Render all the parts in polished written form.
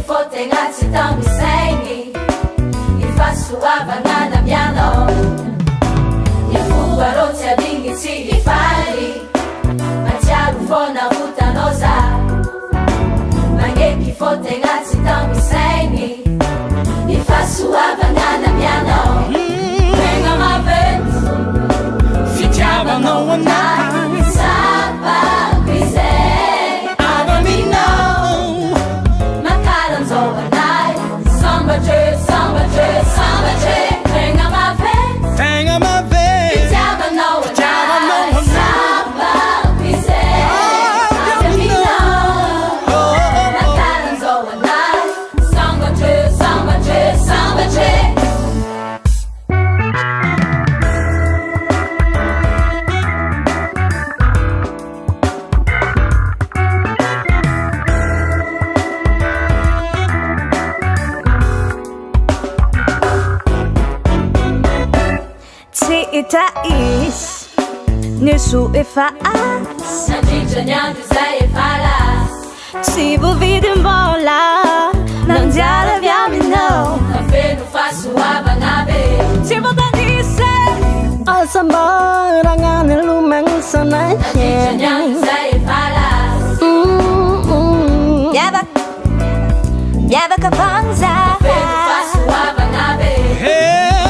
fotegna tsy tamisaigny ifasoavagna namianao ifoarô tsy adigny tsy hifaly matsiaro fôna votanao za magneky fotegna tsy tamisaigny ifasoavagna namianao tegna maventy fitiavanao aminahy sabako izay avaminao makaranzao anahy sambatre sambatre sambatre tegna maventy fitiavanao anahy sabako izay avaminao makaranzao anahy sambatre sambatre sambatre Itais Nesu efa as Nadridraniandy zay efa las Tsy vovidimbola Nandialavy aminao Nafeno fahasoavagna be Tsy voatandise Asambaragna lumagny sanay Nadridraniandy zay efa las Miavaka vanza Nafeno fahasoavagna be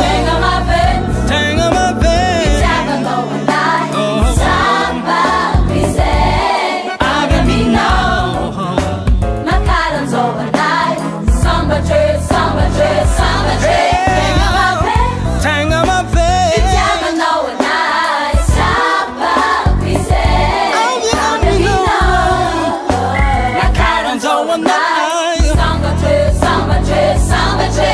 Tegna maventy fitiavanao anahy sabako izay avaminao makaranzao anahy sambatre sambatre sambatre tegna maventy fitiavanao anahy sabako izay avaminao makaranzao anahy sambatre sambatre sambatre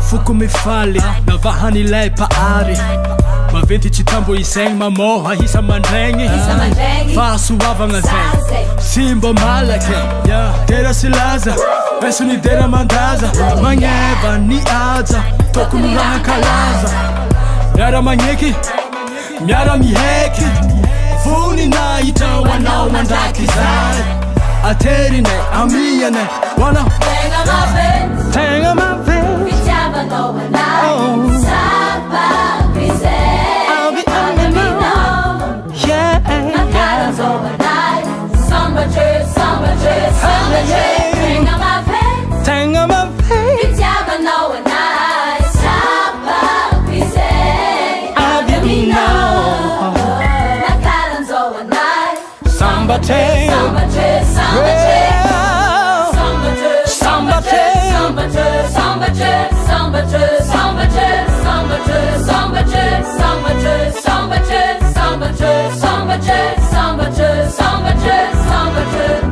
Foko mifaly navahan'ilay paary maventy tsy tambo isaigny mamoha isa mandregny fahasoavagna zay sy mba malaky tera sy laza esony dera mandaza magneva ny aja tokony raha kalaza miara magneky miara miheky vonina hitrao anao mandraky zay aterinay amianay wana tegna maventy fitiavanao anahy sabako izay avaminao makaranzao anahy sambatre sambatre sambatre tegna maventy fitiavanao anahy sabako izay avaminao makaranzao anahy sambatre sambatre sambatre sambatre sambatre sambatre sambatre sambatre sambatre sambatre sambatre sambatre sambatre sambatre sambatre sambatre sambatre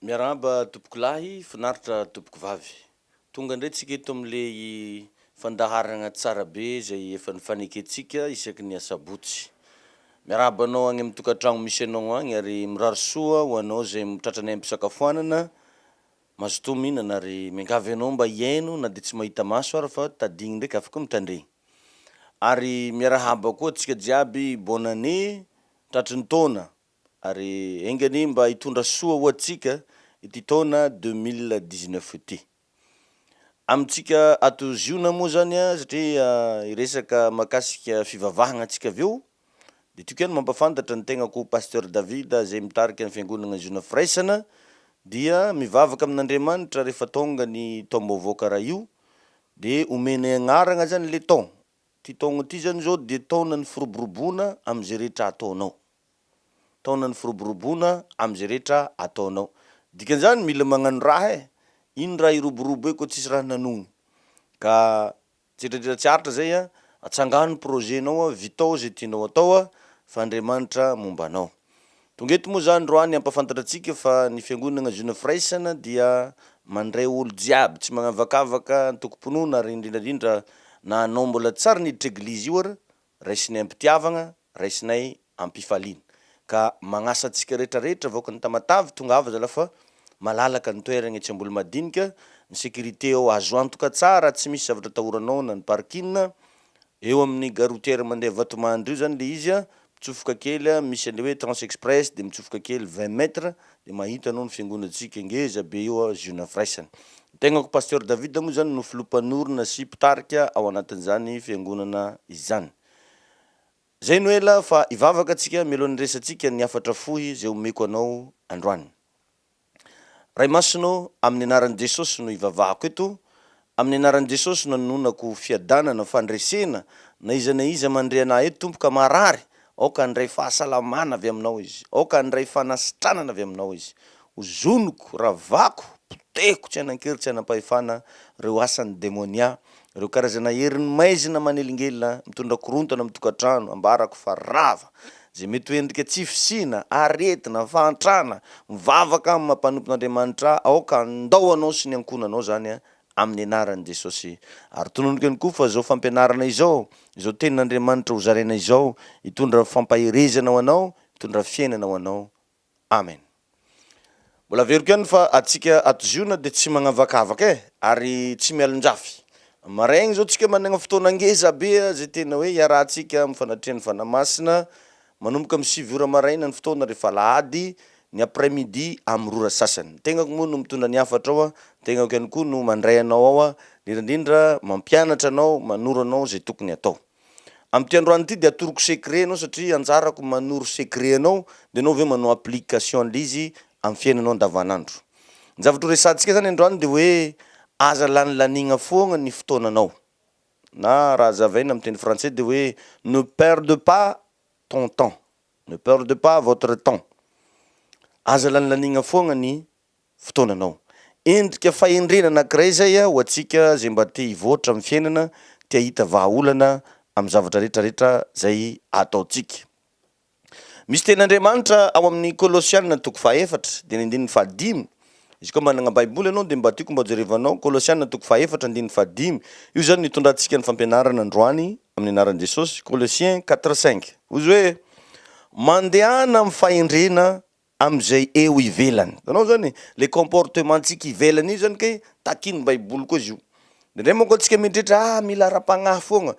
Miarahaba tompoko lahy finaritra tompoko vavy tonga ndray tsika eto am'le fandaharagna tsara be zay efa nifaneketsika isaky ny asabotsy miarahaba anao agny amin'ny tokantragno misy anao agny ary mirary soa ho anao zay mitratrany am-pisakafoanana mazotoa mihinana ary miangavy anao mba hiaino na de tsy mahita maso ary fa tadigny ndraiky afaka mitandregny ary miarahaba koa tsika jiaby bonne année tratry ny taona ary engany mba hitondra soa ho atsika ity taona 2019 ity amitsika ato ziona moa zany satria iresaka makasika fivavahagna atsika aveo de tiako ihany mampafantatra ny tegnako pasteur David zay mitarika ny fiangonana ziona firaisana dia mivavaka amin'Andriamanitra rehefa tonga ny taom-baovao karaha io de omeny agnarana zany le taon ty taogno ty zany zao de taona ny firoborobona am'izay rehetra ataonao taonany firoborobona am'izay rehetra ataonao. Dikan'izany mila magnano raha ino raha iroborobo koa tsisy raha nanogny. Ka tsetratrera tsiaritra zay atsangano projetnao vitao zay tianao atao fa Andriamanitra momba anao. Tonga eto moa zany androany ampafantatra antsika fa ny fiangonana Jeune Fraisana dia mandray olo jiaby tsy magnavakavaka antokom-pinoana ary indrindrandrindra na anao mbola tsara niditra eglizy io ary raisinay ampitiavagna, raisinay ampifaliana. Ka magnasa antsika rehetrarehetra vaoaka ny tamatavy tonga ava zala fa malalaka ny toeragna etsy ambolo madinika, ny sécurité ao azo antoka tsara, tsy misy zavatra atahoranao na ny parking, eo amin'ny gare routière mandeha Vatomandry io zany le izy mitsofoka kely misy an'le hoe Trans Express de mitsofoka kely 20 mètres de mahita anao ny fiangonantsika ngeza be eo Jeune Fraisana. Tegnako pasteur David moa zany no filompanorona sy mpitarika ao anatin'izany fiangonana izany. Zay no ela fa ivavaka atsika mialohan'ny resantsika ny afatra fohy zay omeko anao androany. Ray masino amin'ny anaran'i Jesosy no ivavahako eto, amin'ny anaran'i Jesosy no nanonako fiadanana fandresena na iza mandre anahy eto tompoka marary, aoka andray fahasalamana avy aminao izy, aoka andray fanasitranana avy aminao izy. Ozonoko, ravako, poteko tsy hanan-kery tsy hanam-pahefana reo asan'ny demonia, reo karazana herin'ny maizina manelingelina mitondra korontana amin'ny tokantrano ambarako fa rava zay mety ho endrika tsy fisina, aretina, fahantrana, mivavaka amin'ny mampanompon'Andriamanitra, aoka andao anao sy ny ankonanao zany amin'ny anaran'i Jesosy. Ary tononiko ihany koa fa zao fampianarana izao, izao tenin'Andriamanitra ho zaraina izao, hitondra fampaherezana ho anao, hitondra fiainana ho anao. Amen. Mbola veriko ihany fa atsika atoziona de tsy magnavakavaka ary tsy mialonjafy. Maraigny zao tsika managna fotoana ngeza be zay tena hoe iarahantsika mifanatrehan'ny fanamasina, manomboka amin'ny 7 ora maraina ny fotoana rehefa alahady, ny après-midi amin'ny 2 ora sasany. Tegnako moa no mitondra ny afatra ao, tegnako ihany koa no mandray anao ao, indrindra mampianatra anao, manoro anao zay tokony atao. Am'ty androany ity de atoroko secret anao satria anjarako manoro secret anao, de anao ve manao application l'izy amin'ny fiainanao andavanandro. Ny zavatra resantsika zany androany de hoe aza lanilanigna foagna ny fotoananao. Na raha zavaina amin'ny teny français de hoe ne perde pas ton temps, ne perde pas votre temps. Aza lanilanigna foagna ny fotoananao. Endrika fahendrena anankiray zay ho antsika zay mba te hivoatra amin'ny fiainana, te hahita vahaolana amin'ny zavatra rehetrarehetra zay ataontsika. Misy ten'Andriamanitra ao amin'ny Kolosianina toko 4 de 5. Izy koa managna baiboly anao de mba tiako mba jerevanao Kolosianina toko 4 5. Io zany nitondrantsika ny fampianarana androany amin'ny anaran'i Jesosy. Colossiens 4:5. Ozy hoe mandehana amin'ny fahendrena am'izay eo ivelany. Tanao zany le comportementsika ivelany io zany ke takiny baiboly koa izy io. Ndray moa koa tsika mitrehitra mila ara-panahy foagna.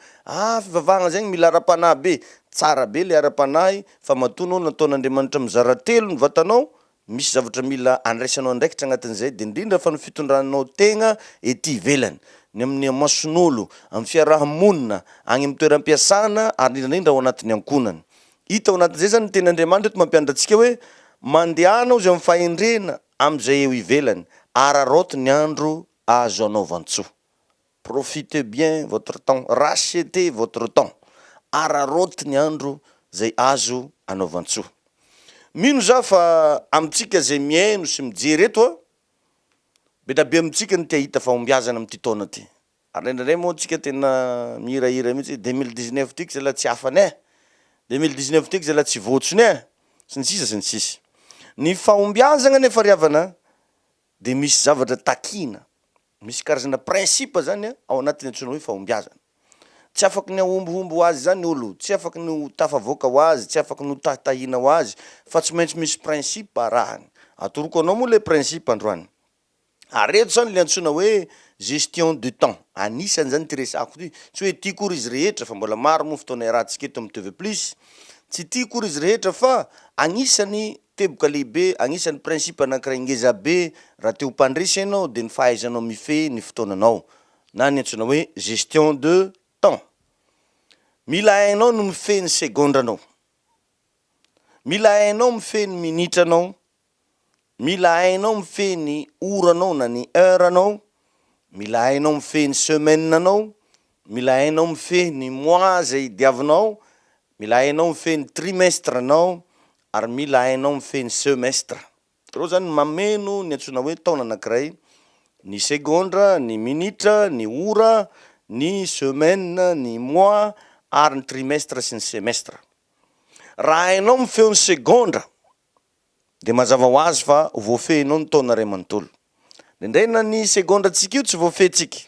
Fivavahana zegny mila ara-panahy be. Tsara be le ara-panahy fa matoa nataon'Andriamanitra mizara telo ny vatanao, misy zavatra mila andraisanao andraikitra agnatin'izay de indrindra fa ny fitondranao tegna ety ivelany. Ny amin'ny mason'olo, amin'ny fiarahamonina, agny amin'ny toeram-piasana ary indrindra ao anatin'ny ankonany. Hita ao anatin'izay zany ten'Andriamanitra eto mampianatra antsika hoe mandehanao zay amin'ny fahendrena am'izay eo ivelany, araroty ny andro azo anaovantsoa. Profitez bien votre temps, rachetez votre temps. Araroty ny andro zay azo anaovantsoa. Mino za fa amintsika zay miaino sy mijery eto be da be amintsika ny te hita fahombiazana amin'ty taona ty. Ary indraindray moa tsika tena mihirahira mihitsy 2019 tiky zala tsy afany 2019 tiky zala tsy voatsony sy ny sisa sy ny sisa. Ny fahombiazana nefa riavana de misy zavatra takina, misy karazana principe zany ao anatin'ny antsoina hoe fahombiazana. Tsy afaky ny ahombohombo azy zany olo, tsy afaky ny tafavoaka ho azy, tsy afaky ny tahitahina ho azy, fa tsy maintsy misy principe arahany. Atoroko anao moa le principe androany. Areto zany le antsoina hoe gestion du temps. Anisany zany ty resako ty. Tsy hoe ty kory izy rehetra fa mbola maro moa fotoana iarahantsika eto amin'ny TV Plus. Tsy ty kory izy rehetra fa anisany teboka lehibe, anisany principe anankiray ngeza be raha te ho mpandresy ianao de ny fahaizanao mifehy ny fotoananao. Na ny antsoina hoe gestion de temps. Mila hainao no mifehy ny segondranao. Mila hainao mifehy ny minitranao. Mila hainao mifehy ny oranao na ny heuranao. Mila hainao mifehy ny semainenanao. Mila hainao mifehy ny mois zay diavinao. Mila hainao mifehy ny trimestrenao. ary mila hainao mifeny semestre. Reo zany mameno ny antsona hoe taona anankiray, ny segondra, ny minitra, ny ora, ny semaine, ny mois, ary ny trimestre sy ny semestre. Raha hainao mifeo ny segondra, de mazava ho azy fa voafehinao ny taona ray manontolo. Ndraindray ny segondra tsika io tsy voafehitsika.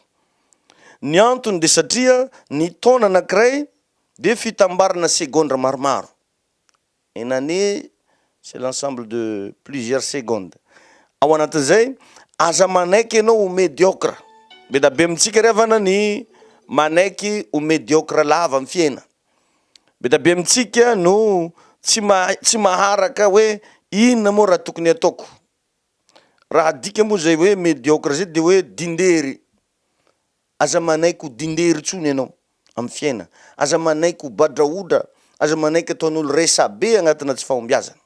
Ny antony de satria ny taona anankiray de fitambarana segondra maromaro. Une année, c'est l'ensemble de plusieurs secondes. Ao anatin'izay, aza manaiky ianao ho médiocre. Be da be amintsika revana ny manaiky ho médiocre lava amin'ny fiaina. Be da be amintsika no tsy maharaka hoe inona moa raha tokony ataoko. Raha dika moa zay hoe médiocre zay de hoe dindery. Aza manaiky ho dindery tsony ianao amin'ny fiaina. Aza manaiky ho badraodra. Aza manaiky ataon'olo resabe agnatina tsy fahombiazana.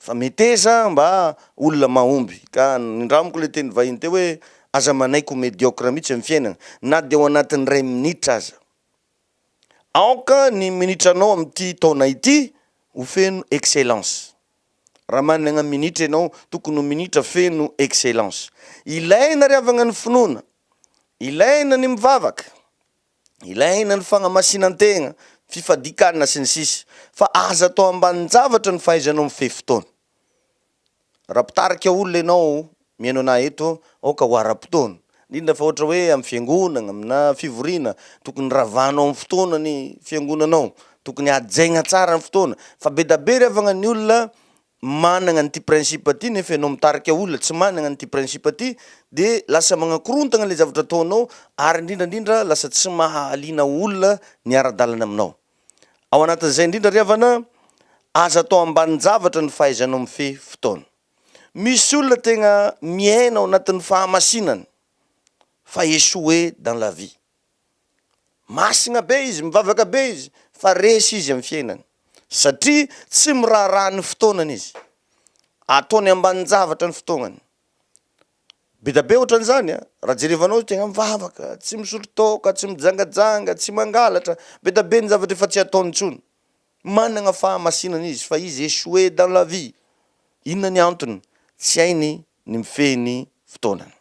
Fa meteza mba olona mahomby. Ka nindramiko le teny vahiny teo hoe aza manaiky ho médiocre mihitsy amin'ny fiainana. Na de ao anatin'ny ray minitra aza. Aoka ny minitranao amin'ity taona ity ho feno excellence. Raha manana minitra ianao tokony ho minitra feno excellence. Ilaina ry avagna ny finoana. Ilaina ny mivavaka. Ilaina ny fagnamasinan-tegna, fifadikana sy ny sisy. Fa aza atao ambanin-javatra ny fahaizanao mifehy fotoana. Raha pitarika olona ianao mihaino anahy eto, aoka ho ara-potoana. Indrindra fa ohatra hoe amin'ny fiangonana, amina fivoriana, tokony ravahanao amin'ny fotoana ny fiangonanao, tokony hajaigna tsara ny fotoana. Fa be da be revagna ny olona managna an'ity principe aty nefa ianao mitarika olona tsy managna an'ity principe aty, de lasa magnakorontagna le zavatra ataonao ary indrindrandrindra lasa tsy mahaliana olona ny ara-dalana aminao. Ao anatin'izay indrindra revana, aza atao ambanin-javatra ny fahaizanao mifehy fotoana. Misy olona tegna miaina ao anatin'ny fahamasinany fa échoué dans la vie. Masigna be izy, mivavaka be izy, fa resy izy amin'ny fiainany. Satria tsy miraharaha ny fotoanany izy. Ataony ambanin-javatra ny fotoanany. Be da be ohatran'izany, raha jerevanao tegna mivavaka, tsy misotro toka, tsy mijangajanga, tsy mangalatra, be da be ny zavatra efa tsy ataony intsony. Managna fahamasinana izy, fa izy échoué dans la vie. Inona ny antony? Tsy hainy ny mifehy ny fotoanany.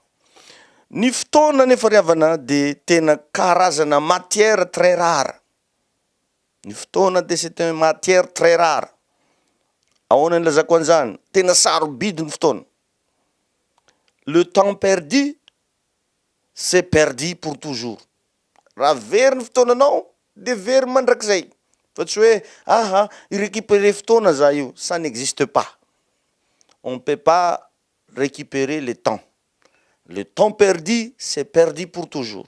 Ny fotoana nefa riavana de tena karazana matière très rare. Ny fotoana de c'est une matière très rare. Ahoana ny lazako an'izany? Tena sarobidy ny fotoana. Le temps perdu, c'est perdu pour toujours. Raha very ny fotoananao, de very mandrakizay. Fa tsy hoe, récupérer fotoana za io, ça n'existe pas. On ne peut pas récupérer le temps. Le temps perdu, c'est perdu pour toujours.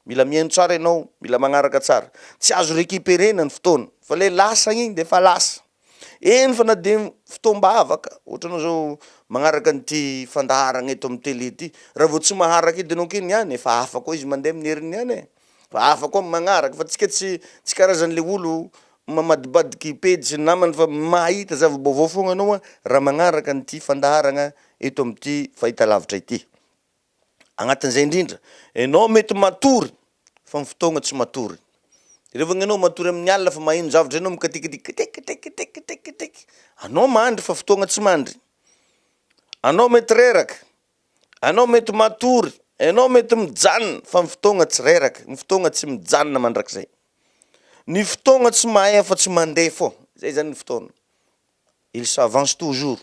Mila mihaino tsara ianao, mila magnaraka tsara. Tsy azo récupérena ny fotoana, fa le lasa igny de fa lasa. Eny fa na de fotoam-bavaka, ohatranao zao magnaraka an'ity fandaharagna eto amin'ny télé ity, raha vao tsy maharaka edy anao keny niany, efa hafa koa izy mandeha amin'ny heriny niany e. Fa hafa koa magnaraka, fa tsika tsy karazan'le olo mamadibadiky pedy sy namany fa mahita zava-baovao fogna anao raha magnaraka an'ity fandaharagna eto amin'ity fahitalavitra ity. Agnatin'izay indrindra, ianao mety matory fa ny fotoagna tsy matory. Rehefa ianao matory amin'ny alina fa maheno zavatra ianao mikatikitiky. Anao mandry fa fotoagna tsy mandry. Anao mety reraka. Anao mety matory. Anao mety mijanona fa ny fotoagna tsy reraka. Ny fotoagna tsy mijanona mandrakizay. Ny fotoagna tsy mahay fa tsy mandeha fô. Zay zany ny fotoagna. Il s'avance toujours.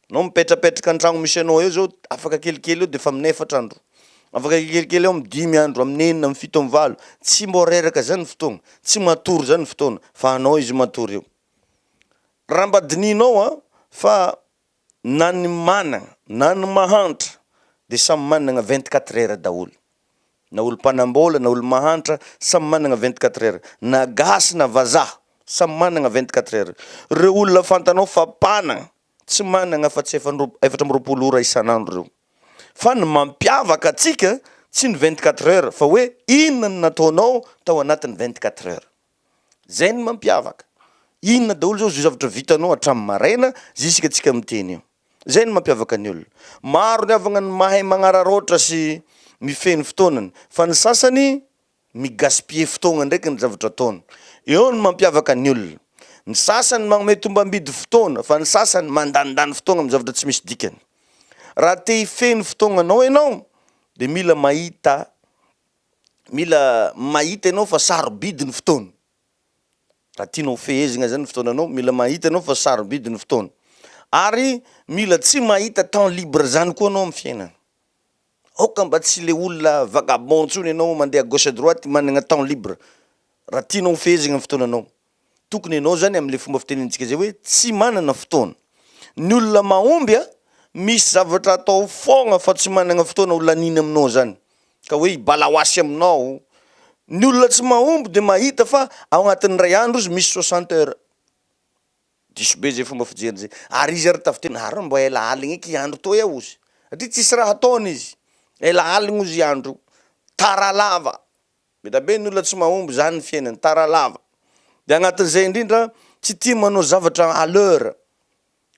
Anao mipetrapetraka an-tragno misy anao eo zao, afaka kelikely eo de fa amin'ny 4 andro. Afaka kelikely eo amin'ny 5 andro, amin'ny 4, amin'ny 7, amin'ny 8. Tsy mbô reraka zany ny fotoagna. Tsy matory zany ny fotoagna. Fa anao izy matory eo. Raha mba dininao fa na ny managna, na ny mahantra, de samy managna 24 heures daholo. Na olo mpanambola, na olo mahantra, samy managna 24 heures. Na gasy na vazaha, samy managna 24 heures. Reo olona fantanao fa panagna, tsy managna fa tsy 4 ora isan'andro reo. Fa ny mampiavaka atsika, tsy ny 24 heures, fa hoe inona ny nataonao tao anatin'ny 24 heures. Zay ny mampiavaka. Inona daholo zao zavatra vitanao hatramin'ny maraina, jusqu'à tsika miteny io. Zay ny mampiavaka ny olona. Maro ny avagna ny mahay magnararoatra sy mifehy ny fotoanany, fa ny sasany migaspiller fotoagna ndraiky ny zavatra ataony. Eo ny mampiavaka ny olona. Ny sasany magnome tombambidy fotoana fa ny sasany mandanindany fotoana amin'ny zavatra tsy misy dikany. Raha te hifeny fotoagnanao ianao de mila mahita ianao fa sarobidy ny fotoana. Raha tianao fehezigna zany fotoananao, mila mahita ianao fa sarobidy ny fotoana. Ary mila tsy mahita temps libre zany koa anao amin'ny fiainana. Aoka mba tsy le olona vagabond ntsony ianao mandeha gauche à droite managna temps libre. Raha tianao fehezigna ny fotoananao, tokony ianao zany am'le fomba fitenintsika zay hoe tsy manana fotoana. Ny olona mahomby misy zavatra atao fogna fa tsy managna fotoana ho laniny aminao zany, ka hoe balahoasy aminao. Ny olona tsy mahomby de mahita fa ao anatin'ny ray andro izy misy 60 heures. Diso be zay fomba fijeriny zay. Ary izy ary tafiteny hareo mba ela aligny eky andro tô eo izy. Satria tsisy raha ataony izy. Ela aligny ozy andro. Tara lava. Betabe ny olona tsy mahomby zany ny fiainany, tara lava. De agnatin'izay indrindra tsy tia manao zavatra à l'heure.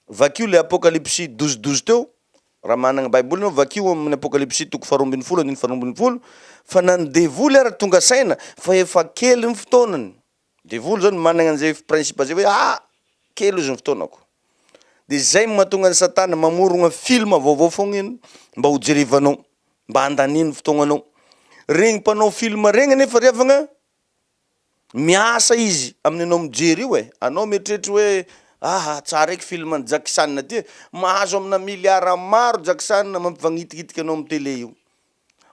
Vakio le Apocalypse 12:12 teo, raha managna Baiboly anao, vakio amin'ny Apocalypse 2:20 fa na ny devoly ary tonga saina fa efa kely ny fotoanany. Devoly zany managna an'izay principe zay hoe kely izy ny fotoanako. De zay mahatonga ny Satana mamorogna film vaovao fogna iny mba ho jerevanao, mba handaniny fotoagnanao. Regny mpanao film regny nefa riavagna miasa izy amin'ny anao mijery io anao mieritreritra hoe tsara eky film Jackson ty, mahazo amina miliara maro Jackson mampivagnitikitika anao amin'ny télé io.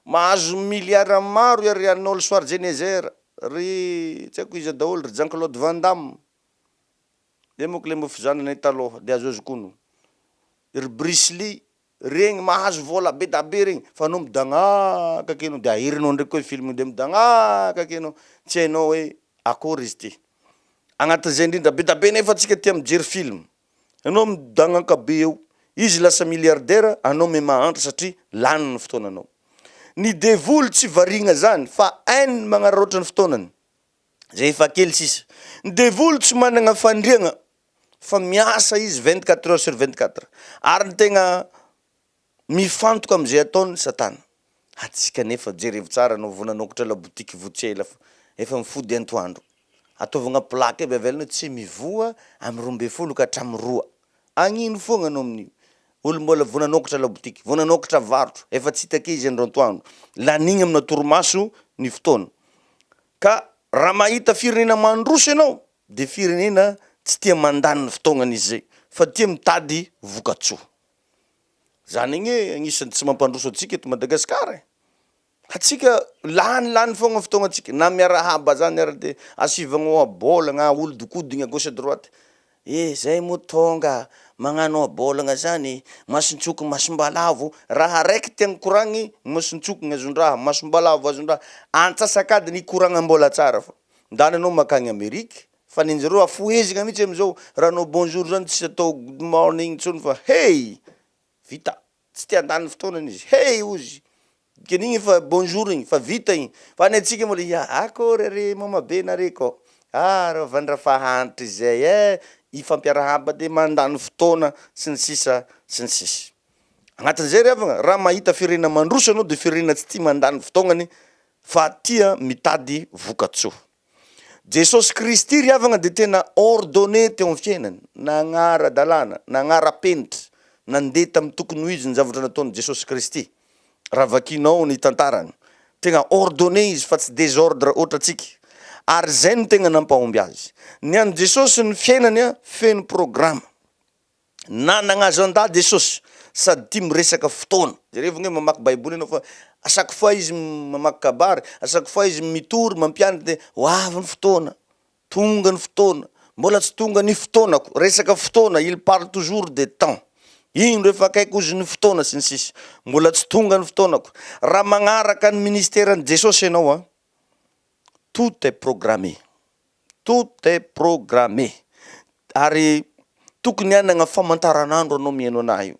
Mahazo miliara maro ry Arnold Schwarzenegger, ry tsy haiko iza daholo, ry Jean-Claude Van Damme. De moko le mofizananay taloha de azoazokono. Ry Bruce Lee, regny mahazo vola be da be regny, fa anao midagnaka kenao de aherinao ndraiky koa film de midagnaka kenao, tsy hainao hoe akory izy ty. Agnatin'izay indrindra be da be nefa tsika tia mijery film. Anao midagnaka be eo, izy lasa milliardaire, anao mahantra satria lany ny fotoananao. Ny devoly tsy varigna zany fa hainy magnararaotra ny fotoanany. Zay efa kely sisa. Ny devoly tsy managna fandriagna fa miasa izy 24 heures sur 24. Ary ny tegna mifantoka am'izay ataony Satana. Atsika nefa jerevo tsara anao vonanokatra la botiky votsela efa mifody antoandro. Ataovagna plaque be avelana tsy mivoa amy 12 ka hatramy 2. Agnino fogna anao amin'io. Olo mbola vonanokatra la botiky, vonanokatra varotro, efa tsy hitake izy andro antoandro. Lanigny amina torimaso ny fotoana. Ka raha mahita firenena mandroso ianao, de firenena tsy tia mandany ny fotoagnany izy zay, fa tia mitady vokatsoa. Zany igny agnisan'ny tsy mampandroso atsika eto Madagasikara. Atsika lany fogna fotoagna atsika. Na miarahaba zany ary de asivagna abolagna, olo-dokodigna gauche à droite. Zay moa tonga magnano abolagna zany, masintsoko masombalavo, raha raiky tiagny koragny, masintsoko azondraha, masombalavo azondraha. Antsasakady ny koragna mbola tsara fa. Ndany anao makagny Amerika, fa ninjareo afohezigna mihitsy amizao, raha anao bonjour zany tsy atao good morning tsony fa hey, vita. Tsy tia andany fotoanany izy. Hey ozy. Kenigny fa bonjour igny, fa vita igny. Fa ny atsika moa akory re mamabe nare ko. Rô vandrafa hantry zay ifampiarahaba de mandany fotoana sy ny sisa sy ny sisa. Agnatin'izay riavagna, raha mahita firenena mandroso anao de firenena tsy tia mandany fotoagnany fa tia mitady vokatsoa. Jesosy Kristy riavagna de tena ordonné teo amin'ny fiainany, nagnara-dalàna, nagnara-penitra, nandeha tamin'ny tokony ho izy ny zavatra nataony Jesosy Kristy. Raha vakinao ny tantarany, tegna ordonné izy fa tsy désordre ohatra atsika. Ary zay no tegna nampahomby azy. Ny an'i Jesosy ny fiainany feno programme. Nanagna agenda Jesosy sady tia miresaka fotoana. Jerevagna hoe mamaky Baiboly anao fa à chaque fois izy mamaky kabary, à chaque fois izy mitory mampianatra de ho avy ny fotoana, tonga ny fotoana, mbola tsy tonga ny fotoanako, resaka fotoana, il parle toujours de temps. Ino rehefa akaiky ozy ny fotoana sy ny sisa, mbola tsy tonga ny fotoanako. Raha magnaraka ny ministère-ny Jesosy ianao tout est programmé. Tout est programmé. Ary tokony hanagna famantaranandro anao mihaino anahy io.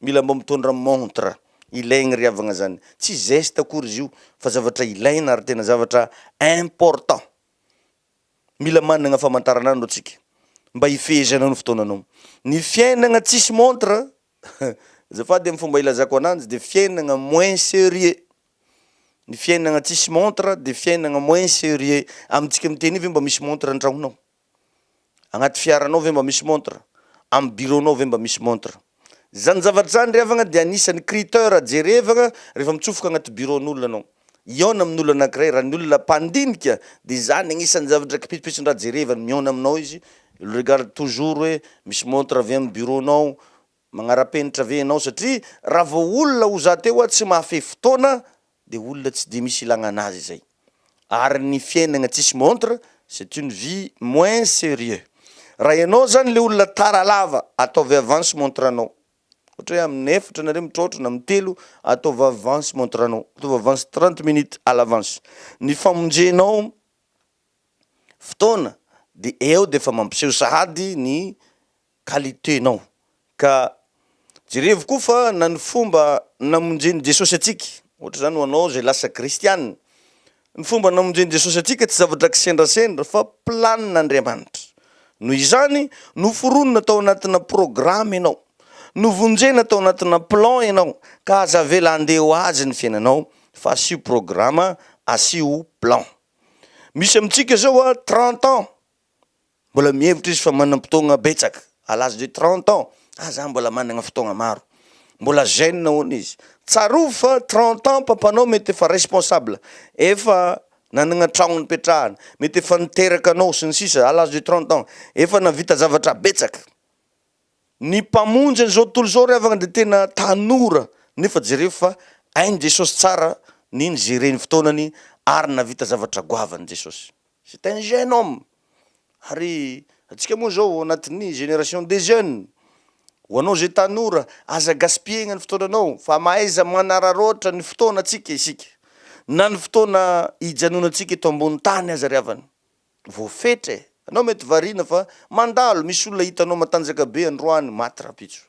Mila mba mitondra montre, ilaigny riavagna zany. Tsy geste akory izy io, fa zavatra ilaina ary tena zavatra important. Mila managna famantaranandro atsika, mba hifehezana ny fotoananao. Ny fiainagna tsisy montre, zafady amin'ny fomba ilazako ananjy, de fiainagna moins sérieux. Ny fiainagna tsisy montre de fiainagna moins sérieux. Amintsika miteny ivy mba misy montre an-tragnonao. agnaty fiaranao ve mba misy montre, amin'ny bureau-nao ve mba misy montre. Zany zavatra zany revagna dia anisan'ny critère jerevagna rehefa mitsofoka agnaty bureau-n'olona anao. Iona amin'olona anankiray raha ny olona mpandinika dia zany anisan'ny zavatra kipitsipitsin-draha jerevany miona aminao izy. Il regarde toujours hoe misy montre avy amin'ny bureau-nao, magnara-penitra ve ianao satria raha vao olona ho za teo tsy mahafehy fotoana dia olona tsy dia misy ilagna anazy zay. Ary ny fiainana tsisy montre c'est une vie moins sérieux. Raha ianao zany le olona tara lava ataovy avance montre anao. Ohatra hoe amin'ny efatra nareo mitrôtra na amin'ny telo ataovy avance montre anao, ataovy avance 30 minutes à l'avance. Ny famonjenao fotoana dia eo dia efa mampiseho sahady ny qualité-nao. Ka jerevo koa fa na ny fomba namonjeny Jesosy atsika, ohatra zany ho anao zay lasa kristianina, ny fomba namonjeny Jesosy atsika tsy zavatra kisendrasendra fa planin'Andriamanitra. Noho izany noforonina tao anatina programme ianao, novonjena tao anatina plan ianao, ka aza vela andeha ho azy ny fiainanao fa asio programme, asio plan. Misy amintsika zao 30 ans mbola mihevitra izy fa manam-potoagna betsaka, à l'âge de 30 ans za mbola managna fotoagna maro, mbola jeune hono izy. Tsarovy fa 30 ans papanao mety efa responsable, efa nanagna tragno nipetrahana, mety efa niteraka anao sy ny sisa à l'âge de 30 ans, efa navita zavatra betsaka. Ny mpamonjy an'izao tontolo zao revagna dia tena tanora, nefa jereo fa hainy Jesosy tsara niny géreny fotoanany ary navita zavatra goavany Jesosy. C'est un jeune homme. Ary atsika moa zao anatin'ny génération des jeunes, ho anao zay tanora aza gaspillena ny fotoananao fa mahaiza manararoatra ny fotoana atsika isika, na ny fotoana hijanonantsika eto ambony tany aza riavany voafetra e. Anao mety variana fa mandalo, misy olona hitanao matanjaka be androany maty rapitso,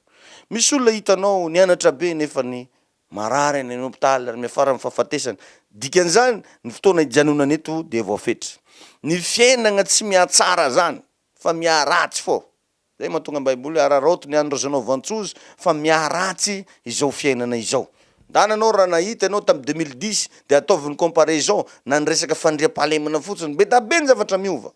misy olona hitanao nianatra be nefa ny marary any hôpitaly ary miafara amin'ny fahafatesana. Dikan'izany ny fotoana hijanonana eto dia voafetra. Ny fiainana tsy mihatsara zany fa miharatsy fô. Zay mahatonga Baiboly araroto ny andrazanao vantsozy fa miharatsy izao fiainana izao. Ndana anao raha nahita anao tamin'ny 2010 dia ataovy ny comparaison na ny resaka fandriam-pahalemana fotsiny, be da be ny zavatra miova.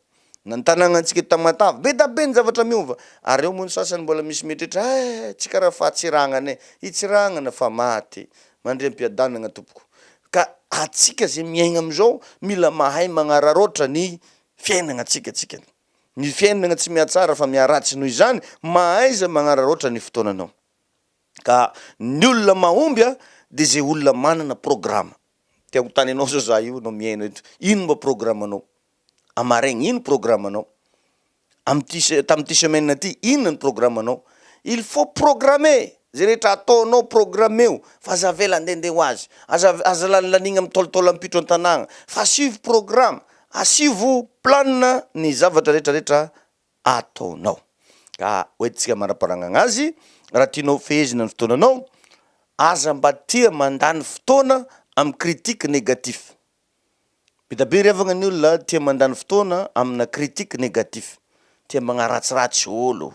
Na ny tanàgnantsika tamatavy be da be ny zavatra miova. Ary eo moa ny sasany mbola misy mieritreritra tsy karaha fahatsiragnana hitsiragnana fa maty mandriam-piadanana tompoko. Ka atsika zay miaigna am'izao mila mahay magnararoatra ny fiainana atsika. Ny fiainana tsy mihatsara fa miharatsy, noho izany mahaiza magnararoatra ny fotoananao. Ka ny olona mahomby dia zay olona manana programme. Tiako tany anao zao za io anao miaina eto, ino mba programme anao? Amaregny ino programme anao? Tamin'ity semaine ty ino ny programme anao? Il faut programmer. Zay rehetra ataonao programme eo fa aza vela andehandeha ho azy, aza lanigna mitôlotôlo ampitro an-tanàgna fa asivo programme, asivo planina ny zavatra rehetrarehetra ataonao. Ka hoentsika maraparagna azy, raha tianao fehezina ny fotoananao, aza mba tia mandany fotoana amin'ny critique négatif. Bitabe revagna ny olona tia mandany fotoana amina critique négatif, tia magnaratsiratsy olo,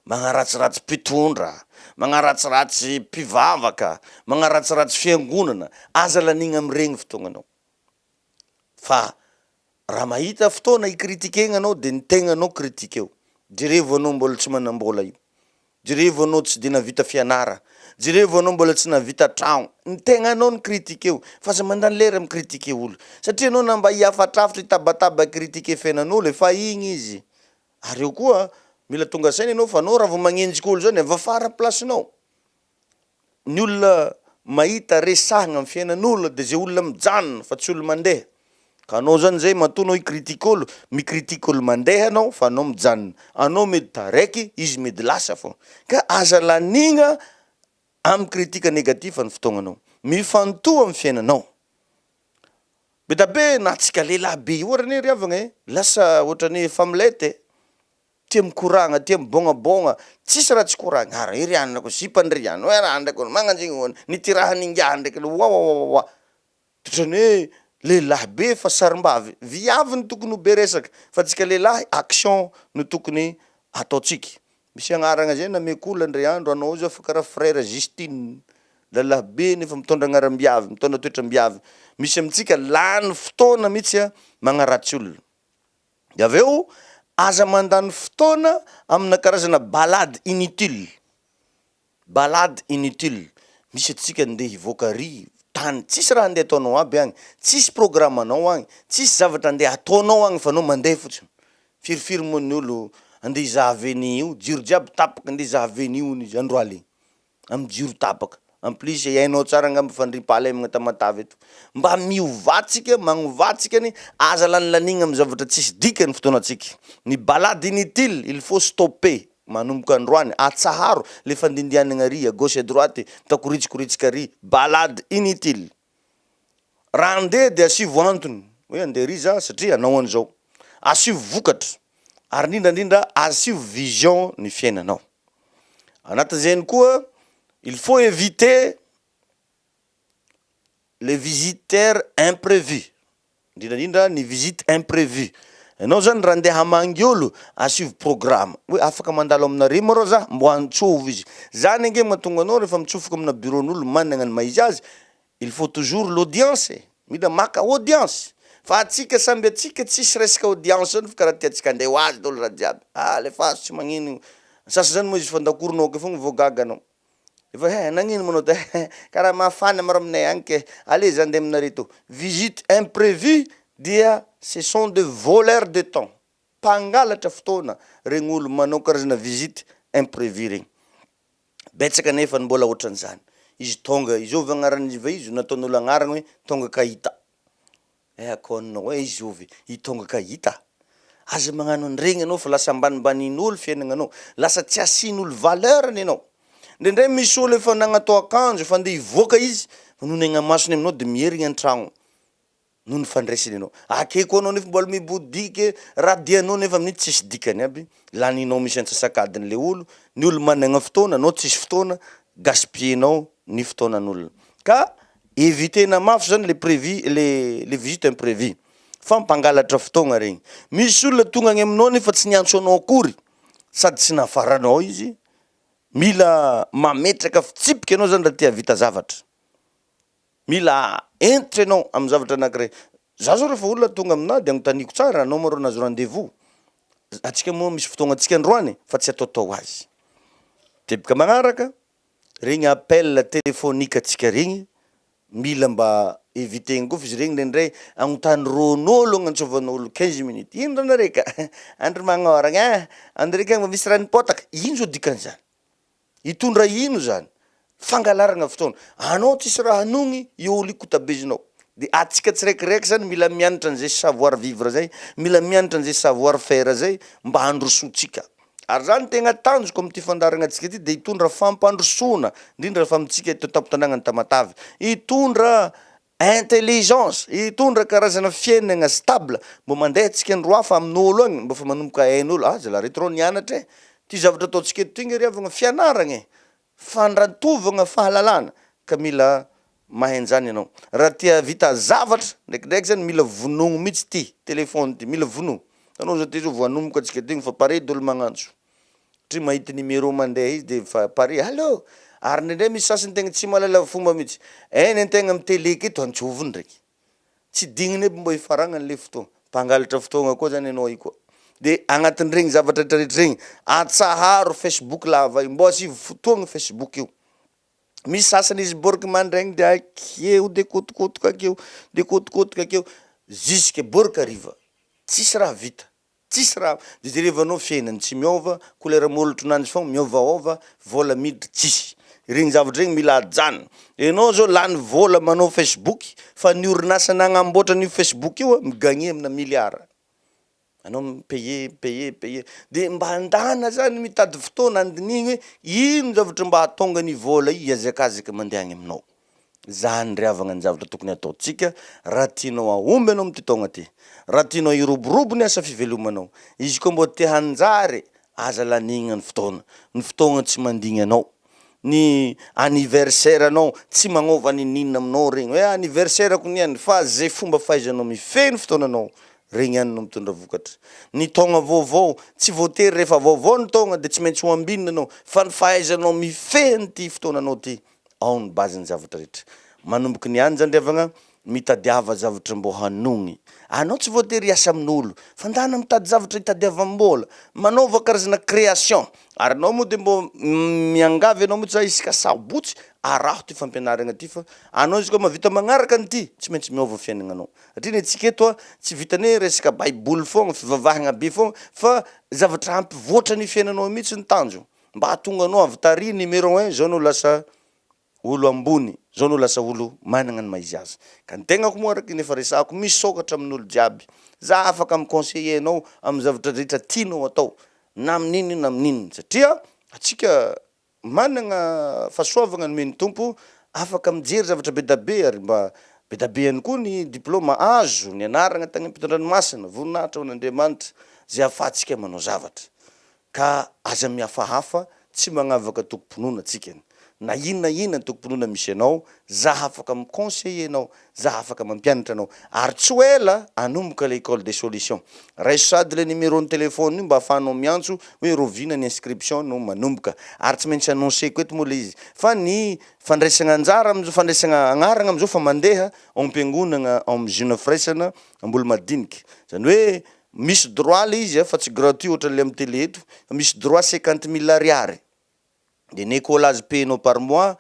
magnaratsiratsy mpitondra, magnaratsiratsy mpivavaka, magnaratsiratsy fiangonana, aza lanigna amin'iregny fotoagnanao. Fa raha mahita fotoana hikritikegna anao dia ny tegnanao kritikeo. Jerevo anao mbola tsy manambola io, jerevo anao tsy dia navita fianara, jerevo anao mbola tsy navita tragno, ny tegnanao ny kritikeo. Fa aza mandany lera mikritike olo satria anao na mba hiafatrafitra hitabataba kritike fiainan'olo efa igny izy. Ary eo koa mila tonga saina ianao fa anao raha vao magnenjika olo zany ava fara plasinao. Ny olona mahita resahagna amin'ny fiainan'olona dia zay olona mijanona fa tsy olo mandeha. Ka anao zany zay mahatonao hikritike olo, mikritike olo mandeha anao fa anao mijanona. Anao medy taraiky, izy medy lasa fô. Ka aza lanigna amin'ny kritika négatif ny fotoagnanao, mifantoha amin'ny fiainanao. Betabe na atsika lehilahy be io ohatrany riavagna lasa ohatrany familety, tia mikoragna, tia mibognabogna, tsisy raha tsy koragna. Ara iry anina ko sipandriano, raha ndraiky magnanjigny nitirahany ingiah ndraiky wa. Totrany hoe lehilahy be fa sarim-bavy, viavy no tokony ho be resaka fa atsika lehilahy action no tokony ataotsika. Misy agnarana zay nameko olo andray andro, anao zao fa karaha frère Justine, lalahy be nefa mitondra agnaram-biavy, mitondra toetram-biavy. Misy amintsika lany fotoana mihitsy magnaratsy olona. Avy eo aza mandany fotoana amina karazana balade inutile. Balade inutile. Misy atsika andeha hivoaka ry tany tsisy raha andeha ataonao aby agny, tsisy programme anao agny, tsisy zavatra andeha ataonao agny fa anao mandeha fotsiny. Firifiry moa ny olo andeha hizahaveny io, jiro jiaby tapaka andeha hizahaveny io izy andro aligny. Amy jiro tapaka. En plus hainao tsara ngamba fandripaly amina Tamatavy eto. Mba miovatsika, magnovatsika ny aza lanilanigny amy zavatra tsisy dikany fotoanatsika. Ny balade inutile, il faut stopper. Manomboka androany, atsaharo le fandindianana ry à gauche à droite, takoritsika ry, balade inutile. Raha andeha de asivo antony, hoe andeha ry za satria anao an'izao. Asivo vokatra, ary indrindra asivo vision ny fiainanao. Anatin'izany koa, il faut éviter les visiteurs imprévus. Indrindra ny visite imprévue. Anao zany raha andeha hamangy olo, asivo programme. Hoe afaka mandalo aminareo ma rô za, mbo antsova izy. Zany ange mahatonga anao rehefa mitsofoka amina bureau-n'olo managna ny maizy azy, il faut toujours l'audience. Mila maka audience. Fa atsika samby atsika tsisy resaka audience zany fa karaha tiatsika andeha ho azy dolo raha jiaby. Lefa tsy magnino. Sasa zany moa izy fandakoronao ke fogna voagaganao. Efa nagnino manao te karaha mafana maro aminay agny ke allez zandeha aminareo to. Visite imprévue dia ce sont de voleurs de temps. Mpangalatra fotoana regny olo manao karazana visite imprévue regny. Betsaka nefa mbola ohatran'izany. Izy tonga, izovy agnaran'izy va izy nataon'olo agnarana hoe tonga kahita. Akonanao hoe izovy, i tonga kahita. Aza magnano an'iregny anao fa lasa ambanimbanian'olo fiainagnanao, lasa tsy asian'olo valeur anao. Ndrendray misy olo efa nagnatao akanjo fa andeha hivoaka izy, fa noho ny agnamasony aminao de mierigna an-tragno. Noho ny fandraisany anao. Akeko anao nefa mbola mibodike, raha dianao nefa amin'iny tsisy dikany aby. Laninao misy antsasakadiny le olo, ny olo managna fotoana, anao tsisy fotoana, gaspilleenao ny fotoanan'olona. Ka évitena mafy zany les visites imprévues. Fa mpangalatra fotoagna regny. Misy olona tonga agny aminao nefa tsy niantso anao akory, sady tsy nafaranao izy. Mila mametraka fitsipika anao zany raha tia vita zavatra. Mila entitra anao amy zavatra anankiray. Za zao rehefa olona tonga aminah de agnotaniko tsara, anao ma rô nahazo rendez-vous. Atsika moa misy fotoagna atsika androany fa tsy ataotao azy. Tebaka magnaraka, regny appel téléphonique atsika regny, mila mba éviter koa izy regny ndrendray agnotany ron'olo agnantsovan'olo 15 minutes. Ino ranareka? Andro magnoragna, andreka mba misy ranipotaka. Ino zao dikan'izany? Itondra ino zany? Fangalarana fotoana. Anao tsisy raha anogny, io olo kotabezinao. De atsika tsiraikiraiky zany mila mianatra an'izay savoir vivre zay, mila mianatra an'izay savoir faire zay mba handrosotsika. Ary zany tegna tanjoko am'ty fandarana atsika ty de hitondra fampandrosoana, indrindra fa amitsika eto tampon-tanàgnany Tamatavy. Hitondra intelligence, hitondra karazana fiainana stable, mbo mandeha atsika andro hafa amin'olo agny, mba fa manomboka hain'olo, zala reto rô nianatra e. Ty zavatra ataotsika eto igny ry avagna fianaragna e. Fandratovagna fahalalana ka mila mahenjany ianao. Raha tia vita zavatra, ndraikindraiky zany mila vonogno mihitsy ty telefôny ty, mila vonogno. Anao zao ty zao voanomboka atsika ty fa pare dolo magnantso. Tri mahita numéro mandeha izy de fa pare allô. Ary ndrendray misy sasany tegna tsy mahalala fomba mihitsy. Eny antegna amy télé keto antsovony ndraiky. Tsy digniny aby mbo hifaragna an'le fotoagna. Mpangalatra fotoagna koa zany anao io koa. De agnatin'iregny zavatra rehetrarehetra regny, atsaharo Facebook lava io, mbo asivo fotoagna Facebook io. Misy sasany izy borika mandraigny de akeo de kotokotoka akeo, de kotokotoka akeo, jusque borika hariva. Tsisy raha vita, tsisy raha. De jerevanao fiainany tsy miova, kolera molotronanjy fogna miovaova, vola miditra tsisy. Regny zavatra regny mila ajanona. Enao zao lany vola manao Facebook, fa ny orinasa nagnamboatra n'io Facebook io migagné amina milliard. Anao payer. De mba andana zany mitady fotoana andinigny hoe ino zavatra mba hatonga ny vola io hiazakazaka mandeha agny aminao. Zany ry avagna ny zavatra tokony ataotsika raha tianao ahomby anao amty taogna ty. Raha tianao hiroborobo ny asa fivelomanao. Izy koa mbo te hanjary, aza lanigna ny fotoana. Ny fotoagna tsy mandigny anao. Ny anniversaire anao tsy magnova ninina aminao regny. Hoe anniversaire ko niany fa zay fomba fahaizanao mifehy fotoananao. Regny ihany no mitondra vokatra. Ny taogna vaovao, tsy voatery rehefa vaovao ny taogna de tsy maintsy ho ambinina anao, fa ny fahaizanao mifehy ty fotoananao ty, ao ny base ny zavatra rehetra. Manomboky niany zany ry avagna, mitadiava zavatra mbô hanogny. Anao tsy voatery hiasa amin'olo, fa ndana mitady zavatra hitadiavam-bola, manaova karazana création. Ary anao moa de mbô miangavy anao moa tsy isaka sabotsy araho ty fampianaragna ty fa anao izy koa mavita magnaraka an'ity tsy maintsy miova fiaignananao. Satria ny antsika eto a tsy vitane resaka baiboly fogna fivavahagna be fogna fa zavatra ampivoatra ny fiaignanao mihitsy ny tanjo. Mba hahatonga anao avy tary numéro 1 zao no lasa olo ambony, zao no lasa olo managna ny maizy azy. Ka ny tegnako moa araky nefa resako misokatra amin'olo jiaby. Za afaka miconseiller anao amin'ny zavatra rehetra tianao atao na amin'ino na amin'ino satria atsika managna fahasoavagna nomeny tompo afaka mijery zavatra be da be ary mba be da be ihany koa ny diplôma azo ny anaragna tagny ampitondranomasina voninahitra ho n'Andriamanitra zay ahafahantsika manao zavatra ka aza mihafahafa tsy magnavaka tokom-pinoana atsika na inona tokom-pinoana misy anao za afaka miconseiller anao za afaka mampianatra anao ary tsy ela anomboka l'école des solutions raiso sady le numéro ny telefône io mba ahafahanao miantso hoe rovina ny inscription no manomboka ary tsy maintsy annonceko eto moa le izy fa ny fandraisagna anjara amizao fandraisagna agnaragna amizao fa mandeha am-piangonagna am jeune fraisana ambolo madiniky zany hoe misy droit le izy fa tsy gratuit ohatra le amin'ny télé eto misy droit 50 000 ariary de ny écolage payenao par mois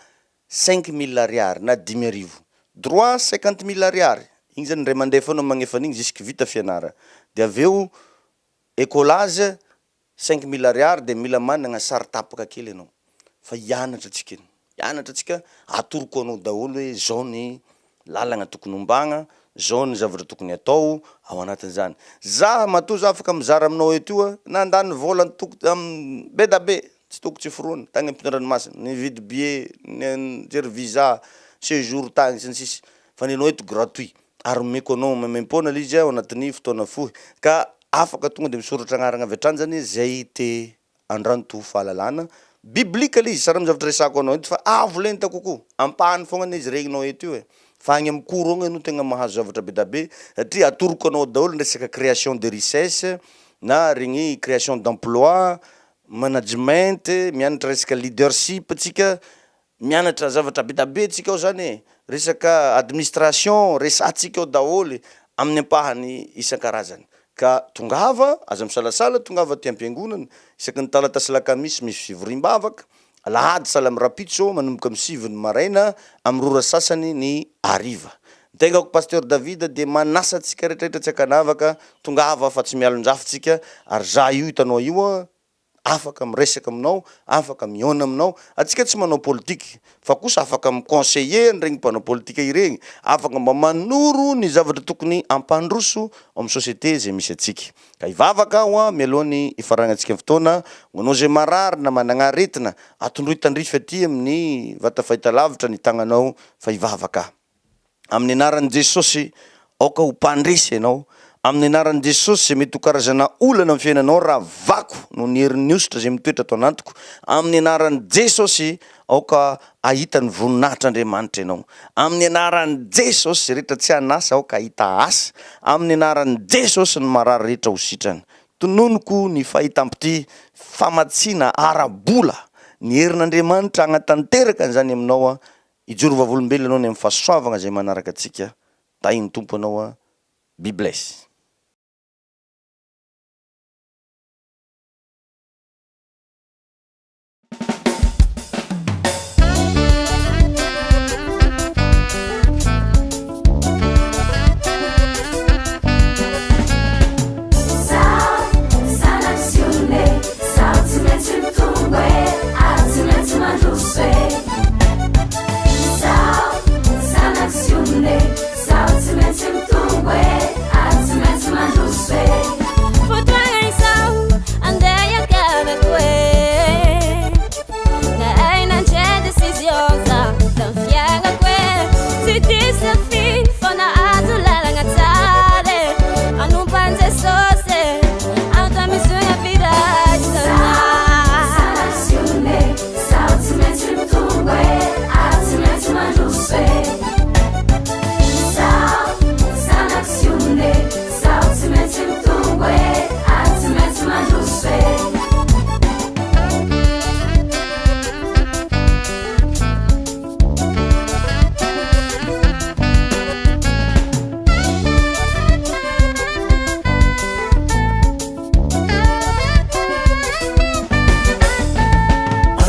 5 000 ariary na 10 000 droit 50 000 ariary igny zany ray mandeha foana magnefa an'igny jusque vita fianara de aveo écolage 5 000 ariary de mila managna sary tapaka kely anao fa hianatra atsika atoroko anao daholo hoe zao ny lalagna tokony ombagna zao ny zavatra tokony atao ao anatin'izany za matoa za afaka mizara aminao eto io na andany vola be da be tsy toko tsy foroana tagny ampitondranomasina ny vidy billet ny jery visa séjour tagny sy ny sisy fa nenao eto gratuit ary meko anao memempona le izy ao anatin'ny fotoana fohy ka afaka tonga de misoratra agnaragna avy hatrany zany zay te andranto fahalalana biblika le izy sara amy zavatra resako anao eto fa avo lenta kokoa ampahany fogna izy regninao eto io fa agny amy courant no tegna mahazo zavatra be da be satria atoroko anao daholo resaka création de richesse na regny création d'emploi management mianatra resaka leadership atsika mianatra zavatra be da be atsika ao zany resaka administration resatsika ao daholo amin'ny ampahany isan-karazany ka tongava aza misalasala tongava ty am-piangonana isaky ny talata sy lakamisy misy fivoriam-bavaka lahady sala amy rapitso manomboka amy 7 ny maraina amy rora sasany ny ariva tegako pasteur David de manasa atsika rehetrarehetra tsy akanavaka tongava fa tsy mialondrafitsika ary za io hitanao io afaka miresaka aminao afaka miona aminao atsika tsy manao politique fa kosa afaka miconseiller regny mpanao politique ireny afaka mba manoro ny zavatra tokony ampandroso amin'ny société zay misy atsika ka ivavaka aho mialohany ifaragnatsika fotoana anao zay marary na managna aretina atondroy tandrify aty amin'ny vata fahitalavitra ny tagnanao fa ivavaka amin'ny anaran'i Jesosy aoka ho mpandresy ianao amin'ny anaran'i Jesosy zay mety ho karazana olana amin'ny fiainanao raha vako no ny herin'ny ositra zay mitoetra ato anatiko amin'ny anaran'i Jesosy aoka ahita ny voninahitr'Andriamanitra ianao amin'ny anaran'i Jesosy rehetra tsy anasa aoka ahita asa amin'ny anaran'i Jesosy ny marary rehetra ho sitrany tononoko ny fahitam-pity famatsiana ara-bola ny herin'Andriamanitra agnatanteraka an'izany aminao ijoro vavolombelona anao ny amin'ny fahasoavagna zay manaraka atsika tahiny tompo anao be bless. Sao, sana siune, sao,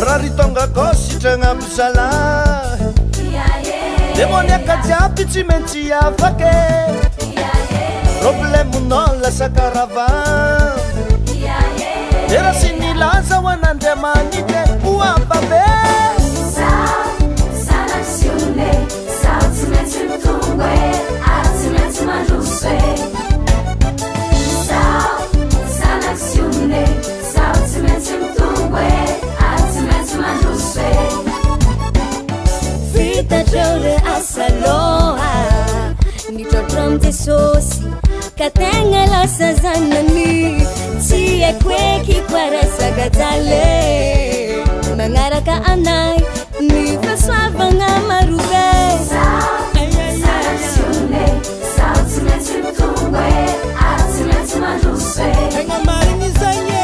raritonga kositragnampizala demoniaka jiaby tsy maintsy afake problemunao lasa karavan era sy nilaza ho an'andriamanite ho ampabe Vitatrole asaloha nitrotrom Jesosy kategna lasa zanany tsy haiko eky koarasakajale magnaraka anay ny fahasoavagna marobe tegna marigny zagny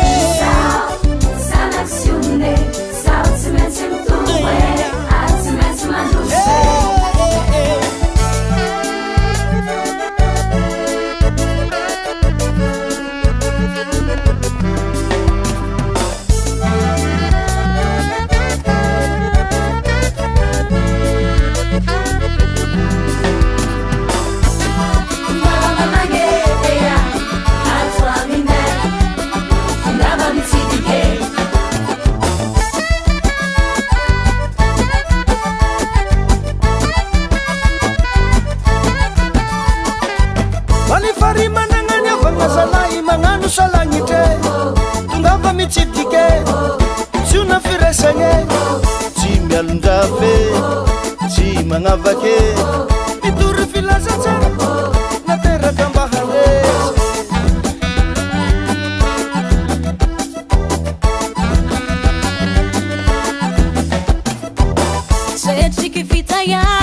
magnavake mitory filazatsara nateraka mbahare setriky fitaya